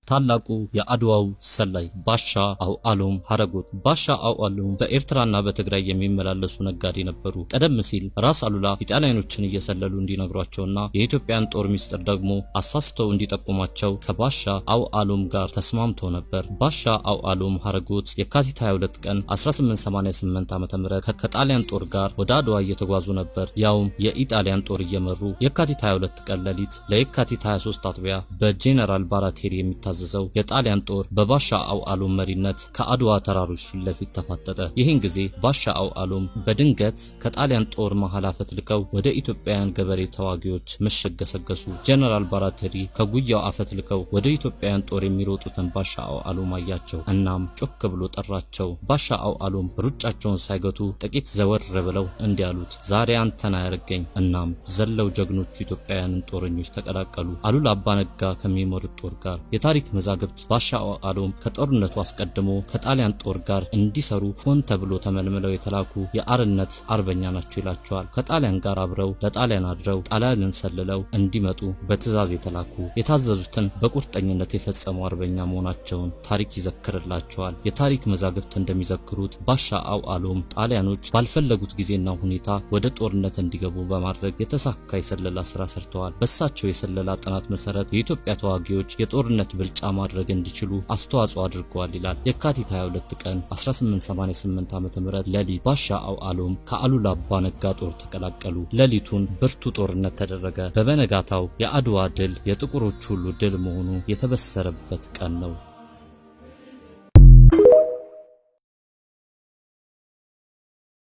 ታላቁ የአድዋው ሰላይ ባሻ አውዓሎም ሐረጎት። ባሻ አውዓሎም በኤርትራና በትግራይ የሚመላለሱ ነጋዴ ነበሩ። ቀደም ሲል ራስ አሉላ ኢጣሊያኖችን እየሰለሉ እንዲነግሯቸውና የኢትዮጵያን ጦር ሚስጥር ደግሞ አሳስተው እንዲጠቁማቸው ከባሻ አውዓሎም ጋር ተስማምተው ነበር። ባሻ አውዓሎም ሐረጎት የካቲት 22 ቀን 1888 ዓ.ም ከጣሊያን ጦር ጋር ወደ አድዋ እየተጓዙ ነበር። ያውም የኢጣሊያን ጦር እየመሩ የካቲት 22 ቀን ሌሊት ለየካቲት 23 አጥቢያ በጄኔራል ባራቴሪ የሚታዘዘው የጣሊያን ጦር በባሻ አውዓሎም መሪነት ከአድዋ ተራሮች ፊት ለፊት ተፋጠጠ። ይህን ጊዜ ባሻ አውዓሎም በድንገት ከጣሊያን ጦር መሃል አፈትልከው ወደ ኢትዮጵያውያን ገበሬ ተዋጊዎች ምሽግ ገሰገሱ። ጄኔራል ባራቴሪ ከጉያው አፈትልከው ወደ ኢትዮጵያውያን ጦር የሚሮጡትን ባሻ አውዓሎም አያቸው። እናም ጮክ ብሎ ጠራቸው። ባሻ አውዓሎም ሩጫቸውን ሳይገቱ ጥቂት ዘወር ብለው እንዲህ አሉት፣ ዛሬ አንተን አያርገኝ። እናም ዘለው ጀግኖቹ ኢትዮጵያውያንን ጦረኞች ተቀላቀሉ። አሉላ አባ ነጋ ከሚመሩት ጦር ጋር። የታሪክ መዛግብት ባሻ አውዓሎም ከጦርነቱ አስቀድሞ ከጣሊያን ጦር ጋር እንዲሰሩ ሆን ተብሎ ተመልምለው የተላኩ የአርነት አርበኛ ናቸው ይላቸዋል። ከጣሊያን ጋር አብረው ለጣሊያን አድረው ጣሊያንን ሰልለው እንዲመጡ በትዕዛዝ የተላኩ የታዘዙትን በቁርጠኝነት የፈጸሙ አርበኛ መሆናቸውን ታሪክ ይዘክርላቸዋል። የታሪክ መዛግብት እንደሚዘክሩት ባሻ አውዓሎም ጣሊያኖች ባልፈለጉት ጊዜና ሁኔታ ወደ ጦርነት እንዲገቡ በማድረግ የተሳካ የሰለላ ስራ ሰርተዋል። በሳቸው የሰለላ ጥናት መሰረት የኢትዮጵያ ተዋጊዎች የጦርነት ብልጫ ማድረግ እንዲችሉ አስተዋጽኦ አድርገዋል ይላል። የካቲት 22 ቀን 1888 ዓ.ም ሌሊት ባሻ አውዓሎም ከአሉላ አባ ነጋ ጦር ተቀላቀሉ። ሌሊቱን ብርቱ ጦርነት ተደረገ። በበነጋታው የአድዋ ድል የጥቁሮች ሁሉ ድል መሆኑ የተበሰረበት ቀን ነው።